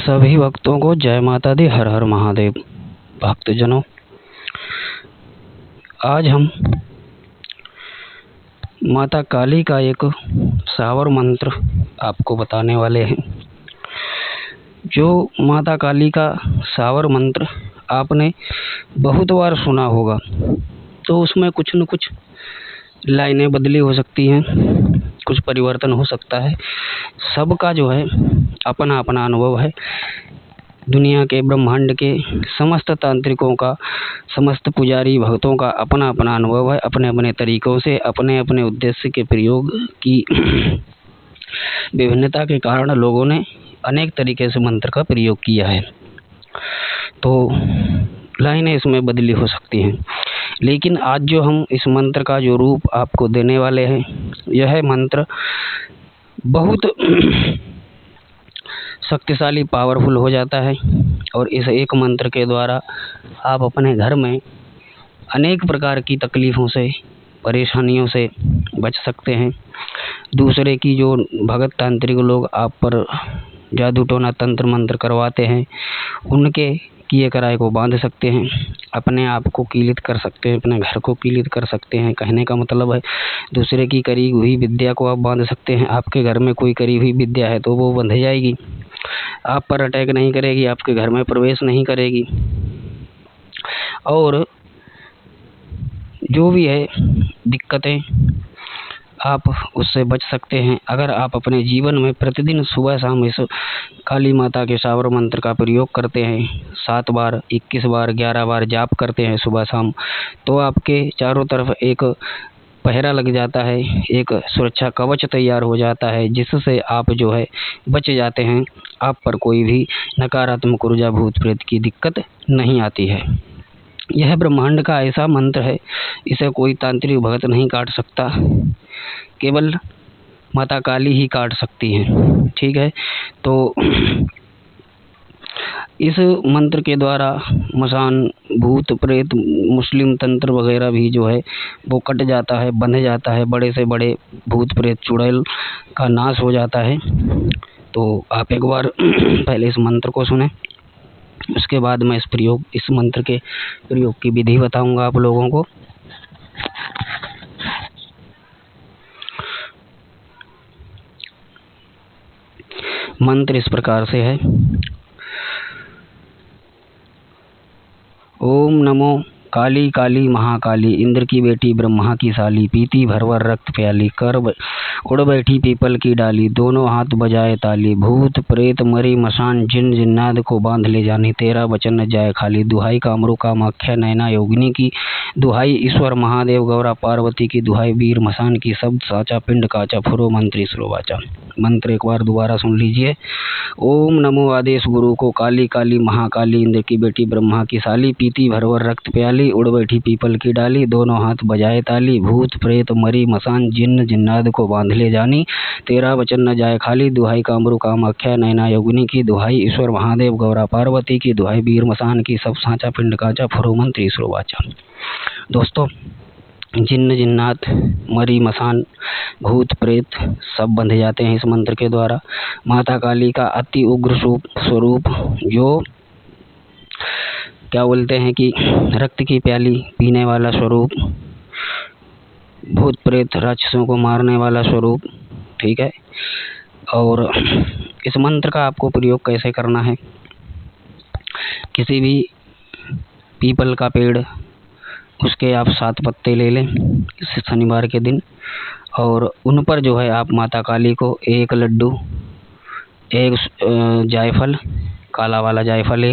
सभी भक्तों को जय माता दी, हर हर महादेव। भक्तजनों, आज हम माता काली का एक सावर मंत्र आपको बताने वाले हैं। जो माता काली का सावर मंत्र आपने बहुत बार सुना होगा, तो उसमें कुछ न कुछ लाइनें बदली हो सकती हैं, कुछ परिवर्तन हो सकता है। सबका जो है अपना अपना अनुभव है। दुनिया के ब्रह्मांड के समस्त तांत्रिकों का, समस्त पुजारी भक्तों का अपना अपना अनुभव है। अपने अपने तरीकों से, अपने अपने उद्देश्य के प्रयोग की विभिन्नता के कारण लोगों ने अनेक तरीके से मंत्र का प्रयोग किया है, तो लाइनें इसमें बदली हो सकती हैं। लेकिन आज जो हम इस मंत्र का जो रूप आपको देने वाले हैं, यह मंत्र बहुत शक्तिशाली, पावरफुल हो जाता है। और इस एक मंत्र के द्वारा आप अपने घर में अनेक प्रकार की तकलीफ़ों से, परेशानियों से बच सकते हैं। दूसरे की जो भगत तांत्रिक लोग आप पर जादू टोना तंत्र मंत्र करवाते हैं, उनके किए कराए को बांध सकते हैं। अपने आप को कीलित कर सकते हैं, अपने घर को कीलित कर सकते हैं। कहने का मतलब है, दूसरे की करी हुई विद्या को आप बांध सकते हैं। आपके घर में कोई करी हुई विद्या है तो वो बंध जाएगी, आप पर अटैक नहीं करेगी, आपके घर में प्रवेश नहीं करेगी। और जो भी है दिक्कतें, आप उससे बच सकते हैं। अगर आप अपने जीवन में प्रतिदिन सुबह शाम इस काली माता के सावर मंत्र का प्रयोग करते हैं, 7 बार, 21 बार, 11 बार जाप करते हैं सुबह शाम, तो आपके चारों तरफ एक पहरा लग जाता है, एक सुरक्षा कवच तैयार हो जाता है, जिससे आप जो है बच जाते हैं। आप पर कोई भी नकारात्मक ऊर्जा, भूत प्रेत की दिक्कत नहीं आती है। यह ब्रह्मांड का ऐसा मंत्र है, इसे कोई तांत्रिक भगत नहीं काट सकता, केवल माता काली ही काट सकती हैं। ठीक है, तो इस मंत्र के द्वारा मसान, भूत प्रेत, मुस्लिम तंत्र वगैरह भी जो है वो कट जाता है, बंध जाता है। बड़े से बड़े भूत प्रेत चुड़ैल का नाश हो जाता है। तो आप एक बार पहले इस मंत्र को सुने, उसके बाद मैं इस मंत्र के प्रयोग की विधि बताऊंगा आप लोगों को। मंत्र इस प्रकार से है। ओम नमो काली काली महाकाली, इंद्र की बेटी ब्रह्मा की साली, पीती भरभर रक्त प्याली, उड़ बैठी पीपल की डाली, दोनों हाथ बजाए ताली, भूत प्रेत मरी मसान जिन जिन्नाद को बांध ले जानी, तेरा वचन न जाए खाली। दुहाई कामरू कामाख्या नैना योगिनी की, दुहाई ईश्वर महादेव गौरा पार्वती की, दुहाई वीर मसान की, शब्द साचा पिंड काचा, फुरो मंत्री श्रोवाचा। मंत्र एक बार दोबारा सुन लीजिए। ओम नमो आदेश गुरु को, काली काली महाकाली, इंद्र की बेटी ब्रह्मा की साली, पीती भरभर रक्त प्याली, उड़ बैठी पीपल की डाली, दोनों हाथ बजाए ताली, भूत प्रेत मरी मसान जिन्न जिन्नाद को बांध ले जानी, तेरा वचन न जाए खाली। दुहाई कामरू कामाख्या नैना योगिनी की, दुहाई ईश्वर महादेव गौरा पार्वती की, दुहाई वीर मसान की, सब साचा पिंड काचा, फुरो मंत्री श्रोवाचा। दोस्तों, जिन्न जिन्नात, मरी मसान, भूत प्रेत सब बंध जाते हैं इस मंत्र के द्वारा। माता काली का अति उग्र स्वरूप, जो क्या बोलते हैं कि रक्त की प्याली पीने वाला स्वरूप, भूत प्रेत राक्षसों को मारने वाला स्वरूप। ठीक है, और इस मंत्र का आपको प्रयोग कैसे करना है, किसी भी पीपल का पेड़, उसके आप 7 पत्ते ले लें इस शनिवार के दिन, और उन पर जो है आप माता काली को 1 लड्डू, 1 जायफल, काला वाला जायफल,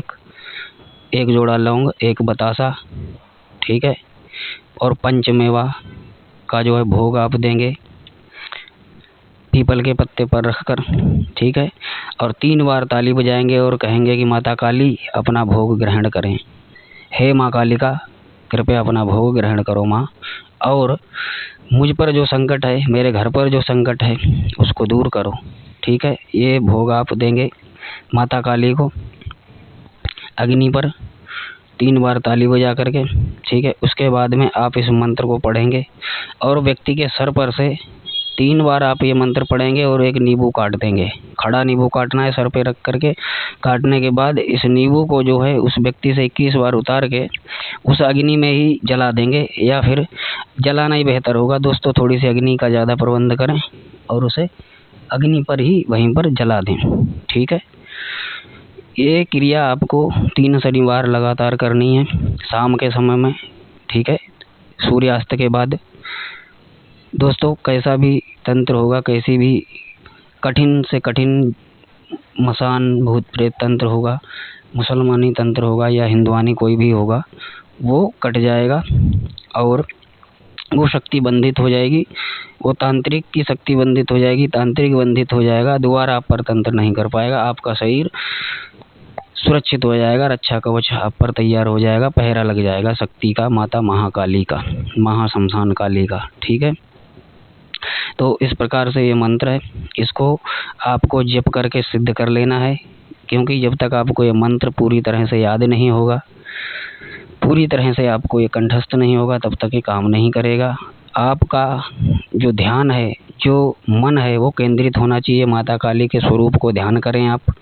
1 जोड़ा लौंग, 1 बतासा, ठीक है, और पंचमेवा का जो है भोग आप देंगे पीपल के पत्ते पर रखकर। ठीक है, और 3 बार ताली बजाएंगे और कहेंगे कि माता काली अपना भोग ग्रहण करें। हे माँ कालिका, कृपया अपना भोग ग्रहण करो माँ, और मुझ पर जो संकट है, मेरे घर पर जो संकट है, उसको दूर करो। ठीक है, ये भोग आप देंगे माता काली को अग्नि पर 3 बार ताली बजा करके। ठीक है, उसके बाद में आप इस मंत्र को पढ़ेंगे और व्यक्ति के सर पर से 3 बार आप ये मंत्र पढ़ेंगे और एक नींबू काट देंगे। खड़ा नींबू काटना है, सर पे रख करके। काटने के बाद इस नींबू को जो है उस व्यक्ति से 21 बार उतार के उस अग्नि में ही जला देंगे, या फिर जलाना ही बेहतर होगा दोस्तों। थोड़ी सी अग्नि का ज़्यादा प्रबंध करें और उसे अग्नि पर ही वहीं पर जला दें। ठीक है, ये क्रिया आपको 3 शनिवार लगातार करनी है शाम के समय में। ठीक है, सूर्यास्त के बाद। दोस्तों, कैसा भी तंत्र होगा, कैसी भी कठिन से कठिन मसान भूत प्रेत तंत्र होगा, मुसलमानी तंत्र होगा या हिंदुआनी कोई भी होगा, वो कट जाएगा और वो शक्ति बंधित हो जाएगी। वो तांत्रिक की शक्ति बंधित हो जाएगी, तांत्रिक बंधित हो जाएगा। दोबारा आप पर तंत्र नहीं कर पाएगा। आपका शरीर सुरक्षित हो जाएगा, रक्षा कवच आप पर तैयार हो जाएगा, पहरा लग जाएगा शक्ति का, माता महाकाली का, महाशमशान काली का। ठीक है, तो इस प्रकार से ये मंत्र है, इसको आपको जप करके सिद्ध कर लेना है, क्योंकि जब तक आपको ये मंत्र पूरी तरह से याद नहीं होगा, पूरी तरह से आपको ये कंठस्थ नहीं होगा, तब तक ये काम नहीं करेगा। आपका जो ध्यान है, जो मन है, वो केंद्रित होना चाहिए। माता काली के स्वरूप को ध्यान करें आप।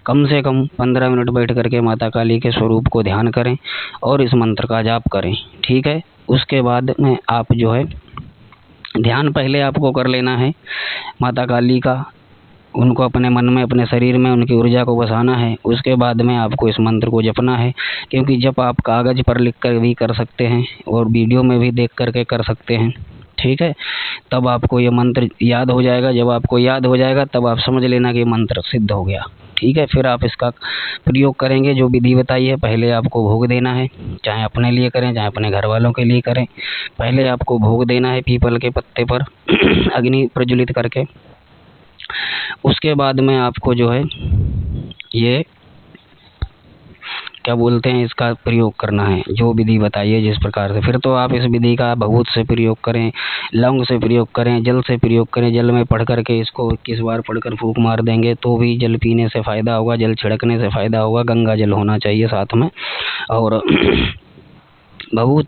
कम से कम 15 मिनट बैठ करके माता काली के स्वरूप को ध्यान करें और इस मंत्र का जाप करें। ठीक है, उसके बाद में आप जो है ध्यान पहले आपको कर लेना है माता काली का, उनको अपने मन में, अपने शरीर में उनकी ऊर्जा को बसाना है। उसके बाद में आपको इस मंत्र को जपना है, क्योंकि जप आप कागज़ पर लिख कर भी कर सकते हैं और वीडियो में भी देख करके कर सकते हैं। ठीक है, तब आपको ये मंत्र याद हो जाएगा। जब आपको याद हो जाएगा तब आप समझ लेना कि मंत्र सिद्ध हो गया। ठीक है, फिर आप इसका प्रयोग करेंगे। जो विधि बताई है, पहले आपको भोग देना है, चाहे अपने लिए करें चाहे अपने घर वालों के लिए करें। पहले आपको भोग देना है पीपल के पत्ते पर अग्नि प्रज्वलित करके। उसके बाद में आपको जो है ये क्या बोलते हैं, इसका प्रयोग करना है, जो विधि बताई है जिस प्रकार से। फिर तो आप इस विधि का भभूत से प्रयोग करें, लौंग से प्रयोग करें, जल से प्रयोग करें। जल में पढ़ करके इसको 21 बार पढ़कर फूंक मार देंगे तो भी जल पीने से फ़ायदा होगा, जल छिड़कने से फ़ायदा होगा। गंगा जल होना चाहिए साथ में। और भभूत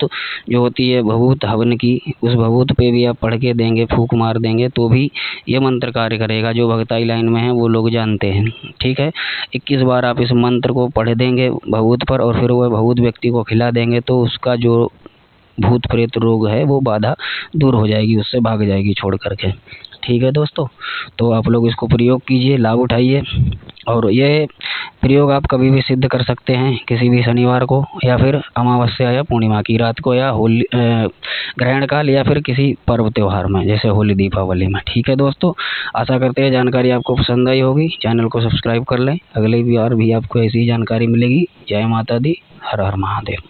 जो होती है, भभूत हवन की, उस भभूत पे भी आप पढ़ के देंगे, फूंक मार देंगे तो भी ये मंत्र कार्य करेगा। जो भगताई लाइन में है वो लोग जानते हैं। ठीक है, 21 बार आप इस मंत्र को पढ़ देंगे भभूत पर और फिर वह भभूत व्यक्ति को खिला देंगे तो उसका जो भूत प्रेत रोग है वो बाधा दूर हो जाएगी, उससे भाग जाएगी छोड़ करके। ठीक है दोस्तों, तो आप लोग इसको प्रयोग कीजिए, लाभ उठाइए। और ये प्रयोग आप कभी भी सिद्ध कर सकते हैं, किसी भी शनिवार को या फिर अमावस्या या पूर्णिमा की रात को या होली ग्रहण काल या फिर किसी पर्व त्यौहार में, जैसे होली दीपावली में। ठीक है दोस्तों, आशा करते हैं जानकारी आपको पसंद आई होगी। चैनल को सब्सक्राइब कर लें, अगले बार भी आपको ऐसी ही जानकारी मिलेगी। जय माता दी, हर हर महादेव।